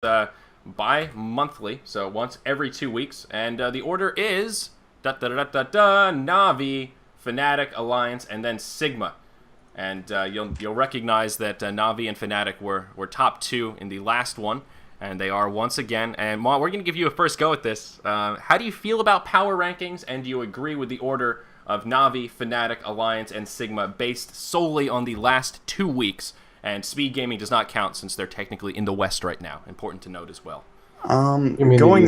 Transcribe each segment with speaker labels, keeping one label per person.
Speaker 1: bi-monthly, so once every 2 weeks. And the order is Navi, Fnatic, Alliance, and then Sigma. And you'll recognize that Navi and Fnatic were top two in the last one, and they are once again. And Ma, we're going to give you a first go at this. How do you feel about power rankings, and do you agree with the order of Navi, Fnatic, Alliance, and Sigma based solely on the last 2 weeks? And Speed Gaming does not count since they're technically in the West right now. Important to note as well.
Speaker 2: You mean going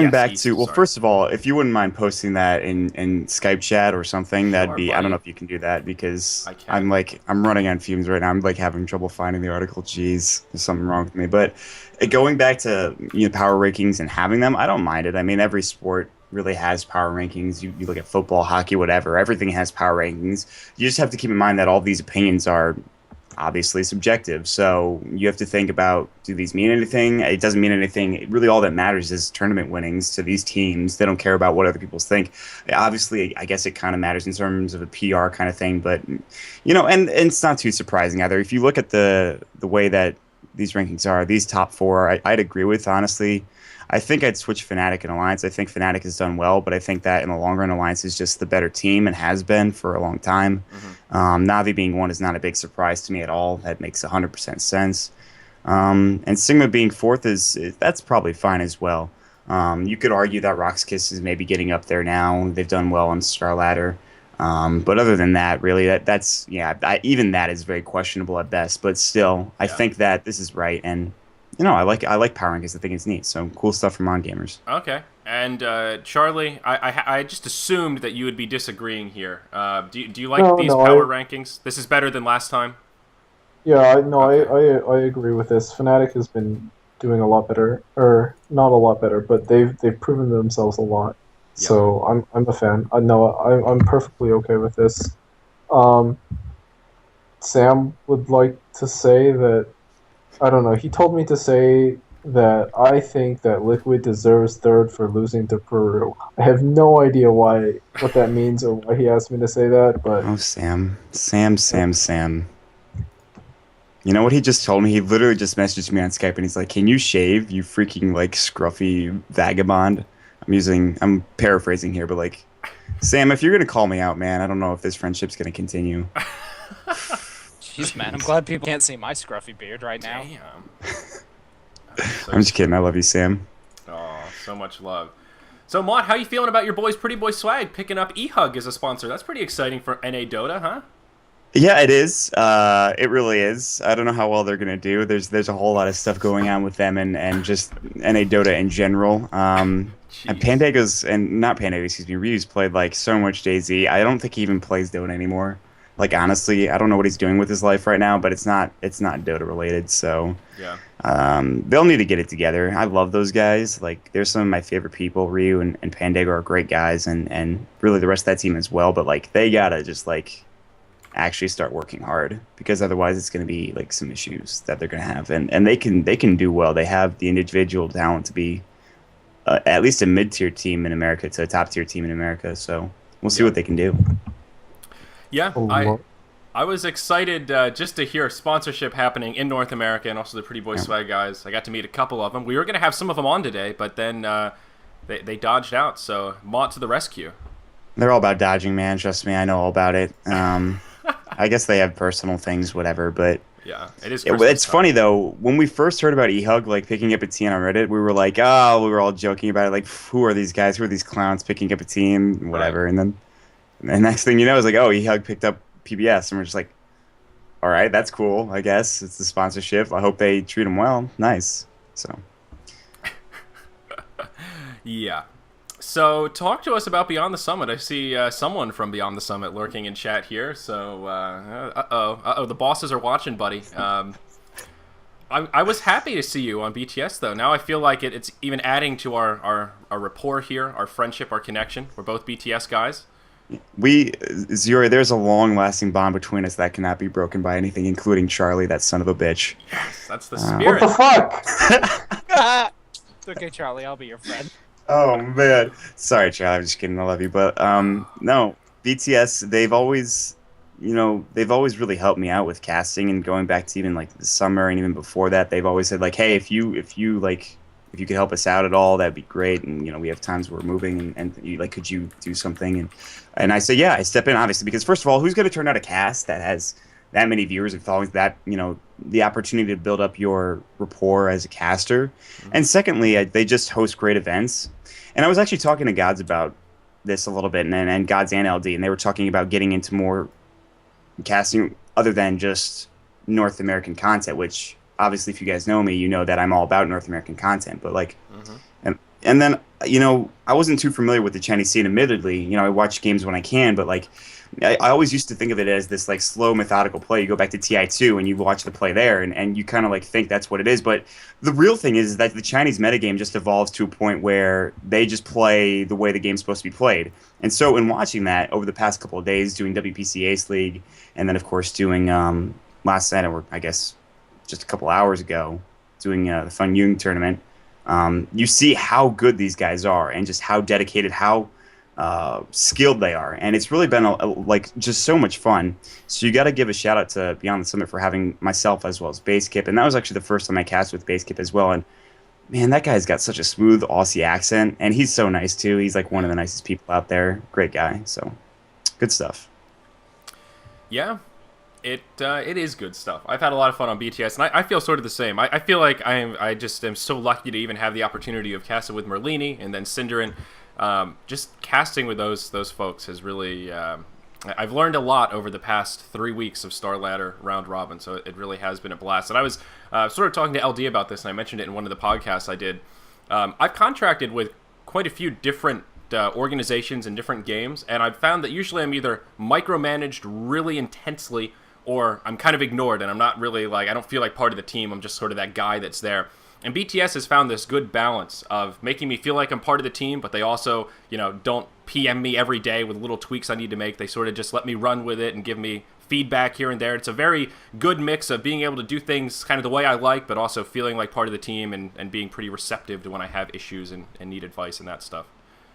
Speaker 1: Yes,
Speaker 2: back
Speaker 1: East,
Speaker 2: to, well,
Speaker 1: sorry.
Speaker 2: first of all, if you wouldn't mind posting that in Skype chat or something, that'd
Speaker 1: Sure,
Speaker 2: be, I don't
Speaker 1: buddy.
Speaker 2: know if you can do that because
Speaker 1: I can.
Speaker 2: I'm running on fumes right now. I'm like having trouble finding the article. Jeez, there's something wrong with me. But going back to power rankings and having them, I don't mind it. I mean, every sport really has power rankings. You look at football, hockey, whatever. Everything has power rankings. You just have to keep in mind that all these opinions are obviously subjective. So you have to think about, do these mean anything? It doesn't mean anything. Really, all that matters is tournament winnings to these teams. They don't care about what other people think. Obviously, I guess it kind of matters in terms of a PR kind of thing, but and it's not too surprising either. If you look at the way that these rankings are, these top four, I'd agree with, honestly. I think I'd switch Fnatic and Alliance. I think Fnatic has done well, but I think that in the long run, Alliance is just the better team and has been for a long time. Navi being one is not a big surprise to me at all. That makes 100% sense. And Sigma being fourth that's probably fine as well. You could argue that Roxkiss is maybe getting up there now. They've done well on Star Ladder. But other than that, really, that's even that is very questionable at best. But still, I think that this is right, and I like power rankings. I think it's neat. So cool stuff from On Gamers.
Speaker 1: Okay. And Charlie, I just assumed that you would be disagreeing here. Do you like
Speaker 3: No,
Speaker 1: these
Speaker 3: no,
Speaker 1: power rankings? This is better than last time?
Speaker 3: yeah, no,
Speaker 1: Okay.
Speaker 3: I agree with this. Fnatic has been doing a lot better, or not a lot better, but they've proven themselves a lot.
Speaker 1: Yeah.
Speaker 3: So I'm a fan. No, I'm perfectly okay with this. Um, Sam would like to say that, I don't know. He told me to say that I think that Liquid deserves third for losing to Peru. I have no idea what that means or why he asked me to say that, but
Speaker 2: Oh, Sam. You know what he just told me? He literally just messaged me on Skype and he's like, "Can you shave, you freaking like scruffy vagabond?" I'm paraphrasing here, but like, Sam, if you're gonna call me out, man, I don't know if this friendship's gonna continue.
Speaker 4: Jeez, man, I'm glad people can't see my scruffy beard right now.
Speaker 1: Damn.
Speaker 2: I'm just kidding. I love you, Sam.
Speaker 1: Oh, so much love. So, Mott, how you feeling about your boys Pretty Boy Swag picking up eHug as a sponsor? That's pretty exciting for NA Dota, huh?
Speaker 2: Yeah, it is. It really is. I don't know how well they're gonna do. There's a whole lot of stuff going on with them and just NA Dota in general. And Pandago's and not Pandago, excuse me. Ryu's played like so much DayZ. I don't think he even plays Dota anymore. Like honestly, I don't know what he's doing with his life right now, but it's not Dota related. So
Speaker 1: Yeah.
Speaker 2: they'll need to get it together. I love those guys. Like they're some of my favorite people. Ryu and Pandago are great guys, and really the rest of that team as well. But like they gotta just like actually start working hard because otherwise it's going to be like some issues that they're going to have, and they can do well. They have the individual talent to be at least a mid-tier team in America to a top-tier team in America, so we'll see what they can do.
Speaker 1: Yeah,
Speaker 3: Oh,
Speaker 1: I was excited just to hear sponsorship happening in North America and also the Pretty Boy Swag guys. I got to meet a couple of them. We were going to have some of them on today, but then they dodged out, so Mott to the rescue.
Speaker 2: They're all about dodging, man. Trust me, I know all about it. I guess they have personal things, whatever, but
Speaker 1: Yeah, it is.
Speaker 2: it's funny though. When we first heard about eHug, like picking up a team on Reddit, we were like, "Oh," we were all joking about it, like, "Who are these guys? Who are these clowns picking up a team, whatever?"
Speaker 1: Right.
Speaker 2: And then the next thing you know, is like, "Oh, eHug picked up PBS," and we're just like, "All right, that's cool. I guess it's the sponsorship. I hope they treat them well. Nice." So
Speaker 1: Yeah. So, talk to us about Beyond the Summit. I see someone from Beyond the Summit lurking in chat here. So, the bosses are watching, buddy. I was happy to see you on BTS, though. Now I feel like it's even adding to our rapport here, our friendship, our connection. We're both BTS guys.
Speaker 2: Zuri, there's a long-lasting bond between us that cannot be broken by anything, including Charlie, that son of a bitch.
Speaker 1: Yes, that's the
Speaker 3: what
Speaker 1: spirit.
Speaker 3: the fuck?
Speaker 4: It's okay, Charlie. I'll be your friend.
Speaker 2: Oh man, sorry, Charlie. I'm just kidding. I love you, but no, BTS. they've always really helped me out with casting, and going back to even like the summer and even before that, they've always said like, hey, if you could help us out at all, that'd be great. And we have times where we're moving, and you, like, could you do something? And I say, yeah, I step in, obviously, because first of all, who's going to turn out a cast that has that many viewers and followings, that the opportunity to build up your rapport as a caster? And secondly, they just host great events. And I was actually talking to Gods about this a little bit, and Gods and LD, and they were talking about getting into more casting other than just North American content, which obviously, if you guys know me, you know that I'm all about North American content. But like, and then I wasn't too familiar with the Chinese scene. Admittedly, I watch games when I can, but like, I always used to think of it as this like slow, methodical play. You go back to TI2 and you watch the play there, and you kind of like think that's what it is. But the real thing is that the Chinese metagame just evolves to a point where they just play the way the game's supposed to be played. And so in watching that over the past couple of days, doing WPC Ace League, and then of course doing last night, or I guess just a couple hours ago, doing the Fun Yung tournament, you see how good these guys are and just how dedicated, how skilled they are, and it's really been like just so much fun. So you got to give a shout out to Beyond the Summit for having myself as well as Basekip, and that was actually the first time I cast with Basekip as well. And man, that guy's got such a smooth Aussie accent, and he's so nice too. He's like one of the nicest people out there. Great guy. So good stuff.
Speaker 1: Yeah, it is good stuff. I've had a lot of fun on BTS, and I feel sort of the same. I feel like I just am so lucky to even have the opportunity of casting with Merlini and then Cinderin. Just casting with those folks has really I've learned a lot over the past 3 weeks of Star Ladder Round Robin, so it really has been a blast. And I was sort of talking to LD about this, and I mentioned it in one of the podcasts I did. I've contracted with quite a few different organizations and different games, and I've found that usually I'm either micromanaged really intensely, or I'm kind of ignored, and I'm not really like, I don't feel like part of the team. I'm just sort of that guy that's there. And BTS has found this good balance of making me feel like I'm part of the team, but they also, don't PM me every day with little tweaks I need to make. They sort of just let me run with it and give me feedback here and there. It's a very good mix of being able to do things kind of the way I like, but also feeling like part of the team and being pretty receptive to when I have issues and need advice and that stuff.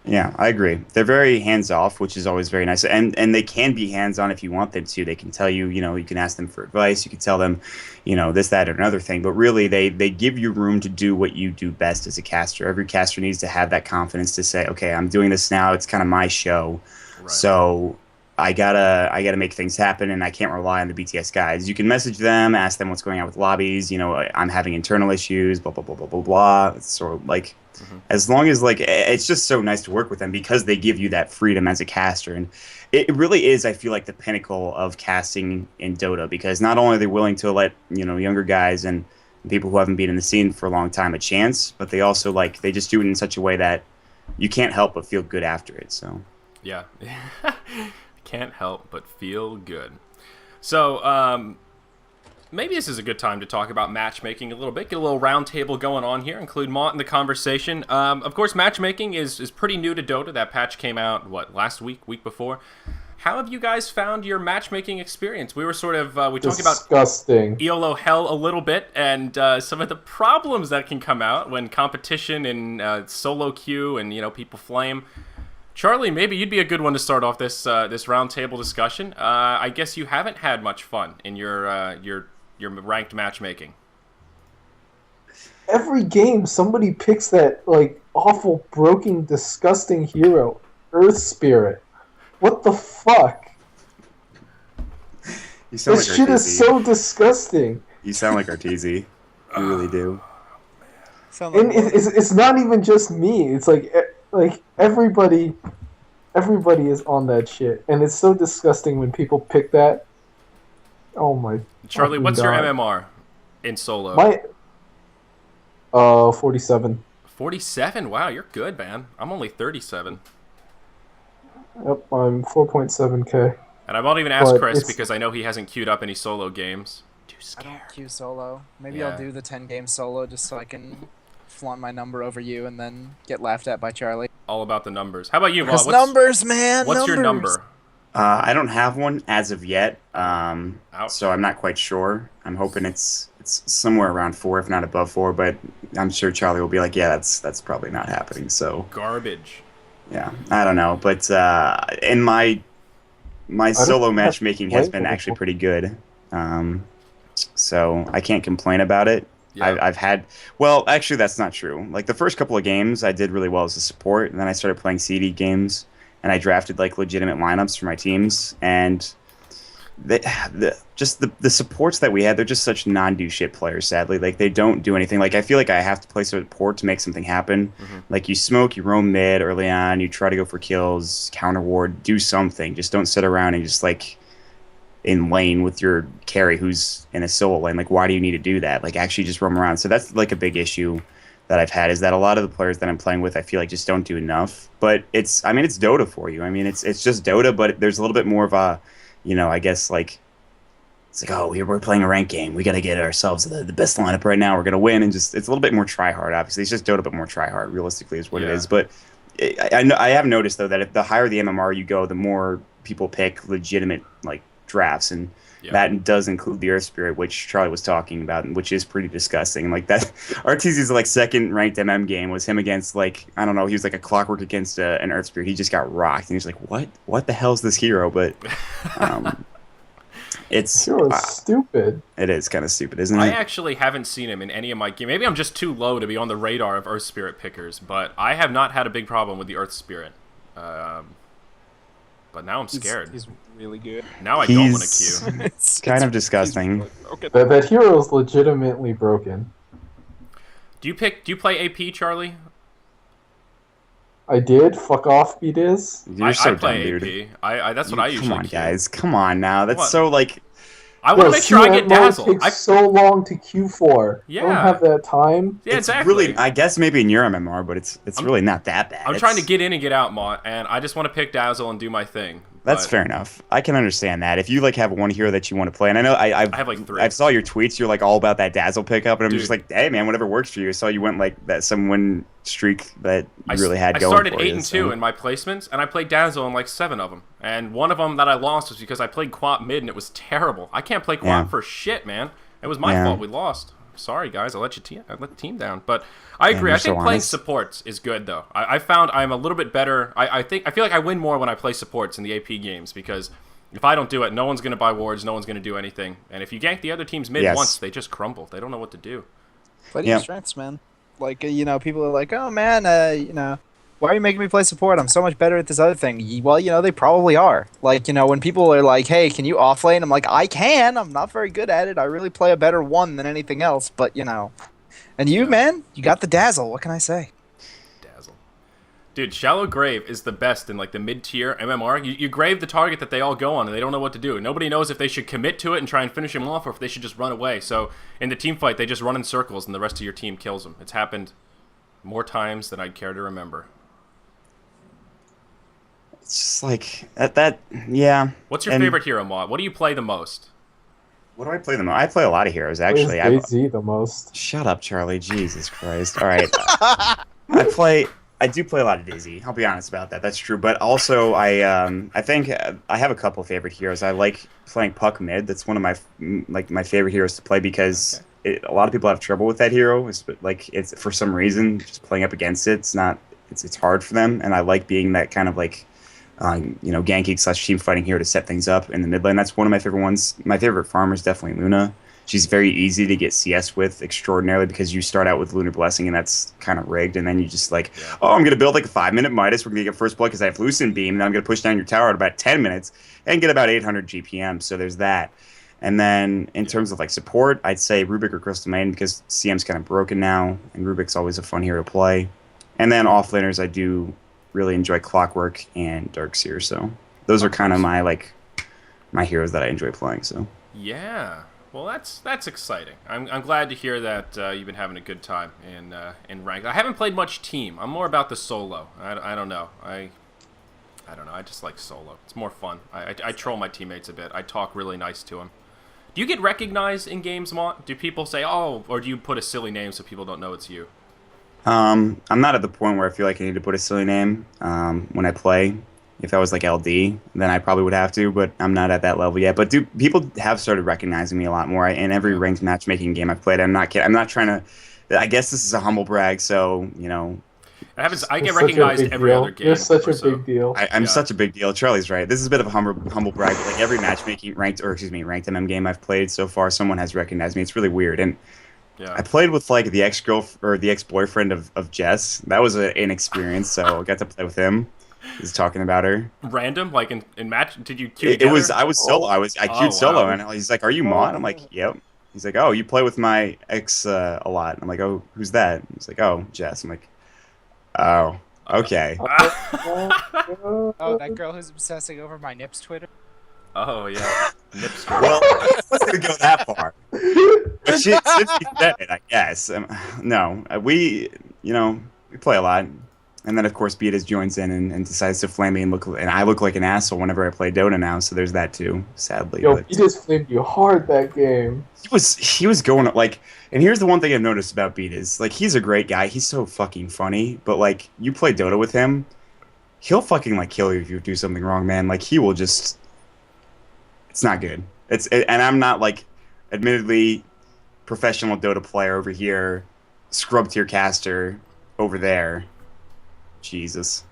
Speaker 2: Yeah, I agree. They're very hands-off, which is always very nice. And they can be hands-on if you want them to. They can tell you, you can ask them for advice. You can tell them, this, that, or another thing. But really, they give you room to do what you do best as a caster. Every caster needs to have that confidence to say, okay, I'm doing this now. It's kind of my show. Right. So I gotta make things happen, and I can't rely on the BTS guys. You can message them, ask them what's going on with lobbies. I'm having internal issues, blah, blah, blah, blah, blah, blah. It's sort of like... As long as, like, it's just so nice to work with them because they give you that freedom as a caster. And it really is, I feel like, the pinnacle of casting in Dota, because not only are they willing to let, younger guys and people who haven't been in the scene for a long time a chance, but they also, like, they just do it in such a way that you can't help but feel good after it. So
Speaker 1: yeah. Can't help but feel good. So, maybe this is a good time to talk about matchmaking a little bit, get a little round table going on here, include Mont in the conversation. Of course, matchmaking is pretty new to Dota. That patch came out, last week before? How have you guys found your matchmaking experience? We were sort of, we talked about EOLO hell a little bit, and some of the problems that can come out when competition and solo queue and, people flame. Charlie, maybe you'd be a good one to start off this round table discussion. I guess you haven't had much fun in your ranked matchmaking.
Speaker 3: Every game, somebody picks that like awful, broken, disgusting hero, Earth Spirit. What the fuck?
Speaker 2: You sound
Speaker 3: this
Speaker 2: like
Speaker 3: shit
Speaker 2: Arteezy.
Speaker 3: Is so disgusting.
Speaker 2: You sound like Arteezy. You really do.
Speaker 3: And it's not even just me. It's like everybody is on that shit, and it's so disgusting when people pick that. Oh my!
Speaker 1: Charlie, what's
Speaker 3: God.
Speaker 1: your MMR in solo?
Speaker 3: My 47.
Speaker 1: 47? Wow, you're good, man. I'm only 37.
Speaker 3: Yep, I'm 4.7k.
Speaker 1: And I won't even ask Chris because I know he hasn't queued up any solo games. Too scared.
Speaker 4: I don't queue solo. Maybe I'll do the 10-game solo just so I can flaunt my number over you and then get laughed at by Charlie.
Speaker 1: All about the numbers. How about you, Mont?
Speaker 4: Numbers, man.
Speaker 1: What's your number?
Speaker 2: I don't have one as of yet, so I'm not quite sure. I'm hoping it's somewhere around 4, if not above 4. But I'm sure Charlie will be like, "Yeah, that's probably not happening." So
Speaker 1: garbage.
Speaker 2: Yeah, I don't know, but in my my
Speaker 3: don't
Speaker 2: solo
Speaker 3: have
Speaker 2: matchmaking has
Speaker 3: played
Speaker 2: been
Speaker 3: it
Speaker 2: actually
Speaker 3: before.
Speaker 2: pretty good. So I can't complain about it.
Speaker 1: Yeah.
Speaker 2: I've had, well, actually, that's not true. Like the first couple of games, I did really well as a support, and then I started playing CD games, and I drafted like legitimate lineups for my teams, and the supports that we had, they're just such non-do shit players. Sadly, like they don't do anything. Like I feel like I have to play support to make something happen.
Speaker 1: Mm-hmm.
Speaker 2: Like you smoke, you roam mid early on, you try to go for kills, counter ward, do something. Just don't sit around and just like in lane with your carry who's in a solo lane. Like, why do you need to do that? Like, actually just roam around. So that's like a big issue that I've had, is that a lot of the players that I'm playing with, I feel like just don't do enough. But it's, I mean, it's Dota for you. I mean, it's just Dota, but there's a little bit more of a, you know, I guess like, it's like, oh, we're playing a ranked game. We got to get ourselves the best lineup right now. We're going to win. And just, it's a little bit more try hard, obviously. It's just Dota, but more try hard, realistically, is what it
Speaker 1: Yeah.
Speaker 2: is. But I have noticed, though, that if the higher the MMR you go, the more people pick legitimate, like, drafts. And that does include the Earth Spirit, which Charlie was talking about, which is pretty disgusting. Like, that, RTZ's, like, second ranked MM game was him against, like, I don't know, he was like a Clockwork against an Earth Spirit. He just got rocked. And he was like, what the hell's this hero? But, it's
Speaker 3: stupid.
Speaker 2: It is kind of stupid, isn't it?
Speaker 1: I actually haven't seen him in any of my games. Maybe I'm just too low to be on the radar of Earth Spirit pickers, but I have not had a big problem with the Earth Spirit. But now I'm scared.
Speaker 4: He's really good.
Speaker 1: Now I don't want to queue.
Speaker 2: It's kind of disgusting.
Speaker 4: Okay.
Speaker 3: That hero is legitimately broken.
Speaker 1: Do you play AP, Charlie?
Speaker 3: I did. Fuck off, Beatiz.
Speaker 2: You're so
Speaker 1: I play
Speaker 2: dumb,
Speaker 1: AP.
Speaker 2: dude.
Speaker 1: That's what I usually
Speaker 2: Come on,
Speaker 1: queue.
Speaker 2: guys. Come on now. That's
Speaker 1: What?
Speaker 2: so like.
Speaker 1: I want to make sure I get dazzled.
Speaker 3: Takes so long to queue for.
Speaker 1: Yeah.
Speaker 3: I don't have that time.
Speaker 1: Yeah,
Speaker 2: It's
Speaker 1: exactly.
Speaker 2: really, I guess maybe in your MMR, but it's really not that bad.
Speaker 1: I'm trying to get in and get out, Mott, and I just want to pick Dazzle and do my thing.
Speaker 2: That's
Speaker 1: but-
Speaker 2: fair enough. I can understand that. If you like have one hero that you want to play, and I know
Speaker 1: I have like 3.
Speaker 2: I saw your tweets. You're like all about that Dazzle pickup, and I'm
Speaker 1: Dude.
Speaker 2: just like, hey man, whatever works for you. I saw you went like that some win streak that you really had
Speaker 1: I
Speaker 2: going.
Speaker 1: started
Speaker 2: for
Speaker 1: 8
Speaker 2: you,
Speaker 1: and
Speaker 2: so.
Speaker 1: 2 in my placements, and I played Dazzle in like 7 of them. And one of them that I lost was because I played Quap mid, and it was terrible. I can't play Quap
Speaker 2: Yeah.
Speaker 1: for shit, man. It was my
Speaker 2: Yeah.
Speaker 1: fault we lost. Sorry guys, I let the team down. But I agree.
Speaker 2: you're
Speaker 1: I think
Speaker 2: so
Speaker 1: playing
Speaker 2: honest.
Speaker 1: supports is good though. I found I'm a little bit better. I feel like I win more when I play supports in the AP games, because if I don't do it, no one's gonna buy wards, no one's gonna do anything. And if you gank the other team's mid
Speaker 2: Yes.
Speaker 1: once, they just crumble. They don't know what to do.
Speaker 4: Play to
Speaker 2: Yeah.
Speaker 4: your strengths, man. Like, you know, people are like, oh man, you know, why are you making me play support? I'm so much better at this other thing. Well, you know, they probably are. Like, you know, when people are like, hey, can you offlane? I'm like, I can. I'm not very good at it. I really play a better one than anything else. But, you know. And you, man, you got the dazzle. What can I say?
Speaker 1: Dazzle. Dude, Shallow Grave is the best in like the mid-tier MMR. You grave the target that they all go on, and they don't know what to do. Nobody knows if they should commit to it and try and finish him off, or if they should just run away. So in the team fight, they just run in circles, and the rest of your team kills them. It's happened more times than I'd care to remember.
Speaker 2: It's just like that. Yeah.
Speaker 1: What's your
Speaker 2: And
Speaker 1: favorite hero, Maud? What do you play the most?
Speaker 2: What do I play the most? I play a lot of heroes actually.
Speaker 3: Plays DayZ the most.
Speaker 2: Shut up, Charlie. Jesus Christ. All right. I do play a lot of Dizzy. I'll be honest about that. That's true. But also, I think I have a couple favorite heroes. I like playing Puck mid. That's one of my favorite heroes to play, because a lot of people have trouble with that hero. It's for some reason just playing up against it. It's hard for them, and I like being that kind of like ganking / team fighting hero to set things up in the mid lane. That's one of my favorite ones. My favorite farmer is definitely Luna. She's very easy to get CS with extraordinarily, because you start out with Lunar Blessing, and that's kind of rigged, and then you just like, oh, I'm going to build like a 5-minute Midas. We're going to get first blood because I have Lucent Beam, and then I'm going to push down your tower at about 10 minutes and get about 800 GPM. So there's that. And then in terms of like support, I'd say Rubik or Crystal Main, because CM's kind of broken now, and Rubik's always a fun hero to play. And then offlaners, I do really enjoy Clockwork and Darkseer. So those are kind of my heroes that I enjoy playing. So
Speaker 1: Yeah. Well, that's exciting. I'm glad to hear that you've been having a good time in ranked. I haven't played much team. I'm more about the solo. I don't know. I don't know. I just like solo. It's more fun. I troll my teammates a bit. I talk really nice to them. Do you get recognized in games, Mont? Do people say, oh, or do you put a silly name so people don't know it's you?
Speaker 2: I'm not at the point where I feel like I need to put a silly name when I play. If I was like LD, then I probably would have to, but I'm not at that level yet. But people have started recognizing me a lot more in every ranked matchmaking game I've played. I'm not kidding. I'm not trying to. I guess this is a humble brag, so
Speaker 1: It happens. I
Speaker 3: You're
Speaker 1: get
Speaker 3: such a
Speaker 1: recognized
Speaker 3: big
Speaker 1: every
Speaker 3: deal.
Speaker 1: other game.
Speaker 3: You're such
Speaker 1: or
Speaker 3: a
Speaker 1: so.
Speaker 3: big deal.
Speaker 2: I'm
Speaker 1: Yeah.
Speaker 2: such a big deal. Charlie's right. This is a bit of a humble brag, but like every matchmaking ranked MM game I've played so far, someone has recognized me. It's really weird. And
Speaker 1: Yeah.
Speaker 2: I played with like the ex-boyfriend of Jess. That was an experience. So I got to play with him. He's talking about her.
Speaker 1: Random, like in match. Did you queue
Speaker 2: It
Speaker 1: together?
Speaker 2: was I was solo. I
Speaker 1: Oh,
Speaker 2: queued solo,
Speaker 1: wow.
Speaker 2: and he's like, "Are you Mon?" I'm like, "Yep." He's like, "Oh, you play with my ex a lot." I'm like, "Oh, who's that?" He's like, "Oh, Jess." I'm like, "Oh, okay."
Speaker 4: Oh, that girl who's obsessing over my Nips Twitter.
Speaker 1: Oh yeah. Nips girl.
Speaker 2: Well, I wasn't gonna go that far. But since he said it, I guess. No, we play a lot, and then of course Beatus joins in and decides to flame me and I look like an asshole whenever I play Dota now. So there's that too, sadly.
Speaker 3: Yo,
Speaker 2: But
Speaker 3: he just flamed you hard that game.
Speaker 2: he was going like, and here's the one thing I've noticed about Beatus, like he's a great guy. He's so fucking funny, but like you play Dota with him, he'll fucking like kill you if you do something wrong, man. Like he will just. It's not good. And I'm not like, admittedly, professional Dota player over here, scrub tier caster over there. Jesus,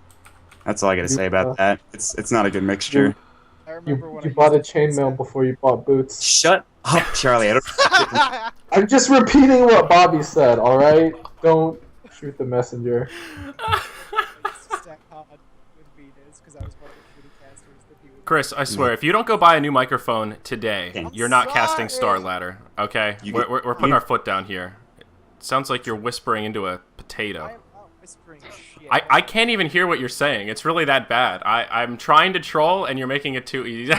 Speaker 2: that's all I gotta say about that. It's not a good mixture.
Speaker 4: I remember when
Speaker 3: You bought a chainmail before you bought boots.
Speaker 2: Shut up, Charlie. I don't.
Speaker 3: I'm just repeating what Bobby said. All right, don't shoot the messenger.
Speaker 1: Chris, I swear, if you don't go buy a new microphone today,
Speaker 2: I'm
Speaker 1: you're not casting
Speaker 4: sorry.
Speaker 1: Star Ladder. Okay,
Speaker 2: You-
Speaker 1: we're putting our foot down here. It sounds like you're whispering into a potato.
Speaker 4: I'm not whispering shit.
Speaker 1: I can't even hear what you're saying. It's really that bad. I'm trying to troll, and you're making it too easy.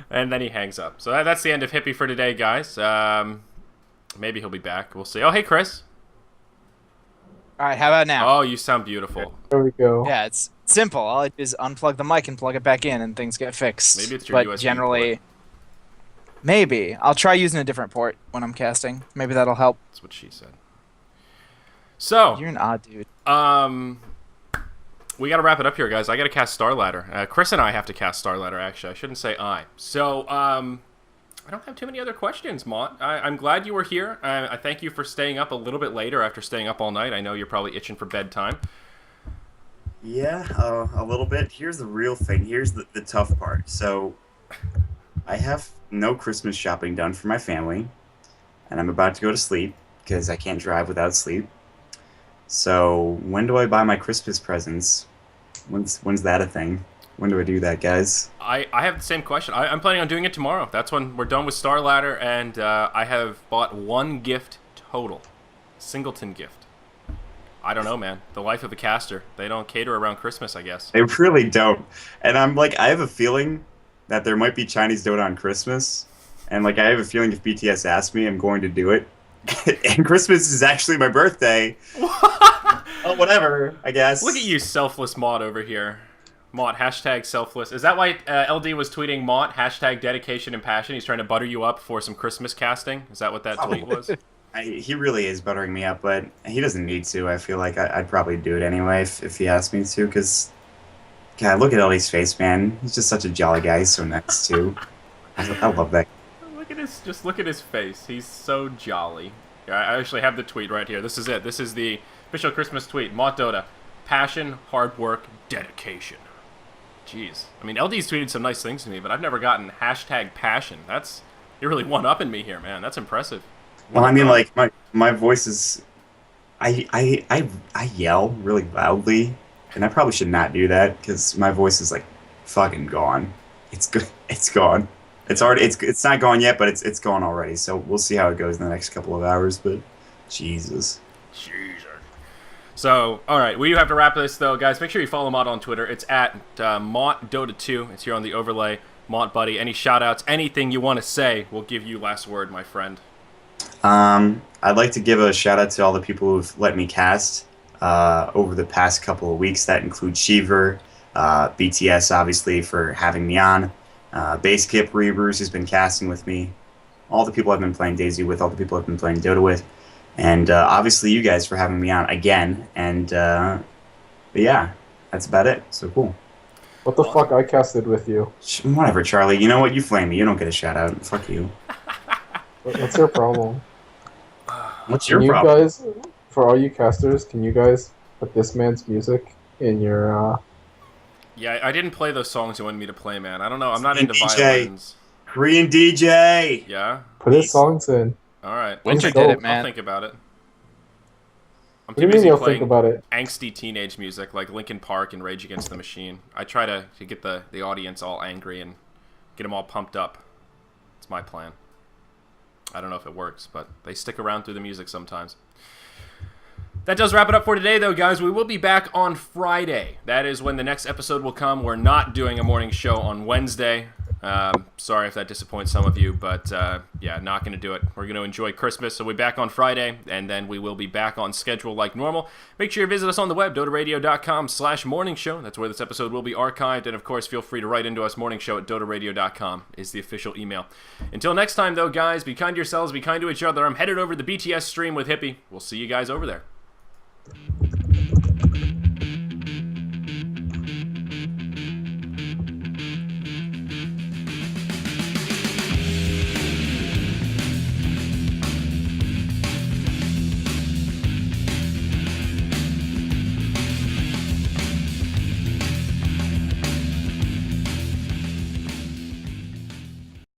Speaker 1: And then he hangs up. So that's the end of Hippie for today, guys. Maybe he'll be back. We'll see. Oh, hey, Chris.
Speaker 4: All right, how about now?
Speaker 1: Oh, you sound beautiful.
Speaker 3: There we go.
Speaker 4: Yeah, it's simple. All I do is unplug the mic and plug it back in, and things get fixed.
Speaker 1: Maybe it's your
Speaker 4: but
Speaker 1: USB
Speaker 4: generally,
Speaker 1: port.
Speaker 4: maybe I'll try using a different port when I'm casting. Maybe that'll help.
Speaker 1: That's what she said. So,
Speaker 4: You're an odd dude.
Speaker 1: we got to wrap it up here, guys. I got to cast Star Ladder. Chris and I have to cast Star Ladder, actually. I shouldn't say I. So, I don't have too many other questions, Mont. I'm glad you were here. I thank you for staying up a little bit later after staying up all night. I know you're probably itching for bedtime.
Speaker 2: Yeah, a little bit. Here's the real thing. Here's the tough part. So, I have no Christmas shopping done for my family, and I'm about to go to sleep because I can't drive without sleep. So, when do I buy my Christmas presents? When's that a thing? When do I do that, guys?
Speaker 1: I have the same question. I'm planning on doing it tomorrow. That's when we're done with Star Ladder, and I have bought one gift total. Singleton gift. I don't know, man. The life of a caster. They don't cater around Christmas, I guess.
Speaker 2: They really don't. And I'm like, I have a feeling that there might be Chinese Dota on Christmas. And like, I have a feeling if BTS asks me, I'm going to do it. And Christmas is actually my birthday. Oh, whatever, I guess.
Speaker 1: Look at you, selfless Mott over here. Mott, hashtag selfless. Is that why LD was tweeting Mott, hashtag dedication and passion? He's trying to butter you up for some Christmas casting? Is that what that tweet was?
Speaker 2: He really is buttering me up, but he doesn't need to. I feel like I'd probably do it anyway if he asked me to, because, God, look at LD's face, man. He's just such a jolly guy. He's so nice, too. I love that.
Speaker 1: Just look at his face. He's so jolly. Yeah, I actually have the tweet right here. This is it. This is the official Christmas tweet. Mott Dota. Passion, hard work, dedication. Jeez. I mean, LD's tweeted some nice things to me, but I've never gotten hashtag passion. You're really one-upping me here, man. That's impressive.
Speaker 2: Well, I mean, like, my voice is... I yell really loudly, and I probably should not do that, because my voice is, like, fucking gone. It's good. It's gone. It's already... It's not gone yet, but it's gone already, so we'll see how it goes in the next couple of hours, but... Jesus.
Speaker 1: So, alright, we do have to wrap this, though. Guys, make sure you follow Mott on Twitter. It's at MottDota2. It's here on the overlay. Mott Buddy, any shout-outs, anything you want to say, we'll give you last word, my friend.
Speaker 2: I'd like to give a shout-out to all the people who've let me cast over the past couple of weeks. That includes Sheever, BTS, obviously, for having me on, Basekip, Reavers, who's been casting with me, all the people I've been playing DayZ with, all the people I've been playing Dota with, and obviously you guys for having me on again. And but yeah, that's about it. So cool.
Speaker 3: What the fuck? I casted with you.
Speaker 2: Whatever, Charlie. You know what? You flame me. You don't get a shout out. Fuck you.
Speaker 3: What's your problem?
Speaker 2: What's your
Speaker 3: you
Speaker 2: problem?
Speaker 3: guys, for all you casters, can you guys put this man's music in your?
Speaker 1: Yeah, I didn't play those songs you wanted me to play, man. I don't know. I'm not into
Speaker 2: DJ.
Speaker 1: violins.
Speaker 2: Korean DJ.
Speaker 1: Yeah.
Speaker 3: Put his songs in.
Speaker 1: All right.
Speaker 4: Winter
Speaker 3: Let's
Speaker 4: did
Speaker 3: go.
Speaker 4: it, man.
Speaker 1: I'll think about it. I'm
Speaker 3: What
Speaker 1: too
Speaker 3: do you mean
Speaker 1: busy
Speaker 3: you'll think
Speaker 1: playing
Speaker 3: about it?
Speaker 1: angsty teenage music like Linkin Park and Rage Against the Machine. I try to get the audience all angry and get them all pumped up. It's my plan. I don't know if it works, but they stick around through the music sometimes. That does wrap it up for today, though, guys. We will be back on Friday. That is when the next episode will come. We're not doing a morning show on Wednesday. Sorry if that disappoints some of you, but yeah, not going to do it. We're going to enjoy Christmas, so we'll be back on Friday, and then we will be back on schedule like normal. Make sure you visit us on the web, dotaradio.com/morningshow. That's where this episode will be archived, and of course, feel free to write into us, morningshow@dotaradio.com is the official email. Until next time, though, guys, be kind to yourselves, be kind to each other. I'm headed over to the BTS stream with Hippie. We'll see you guys over there.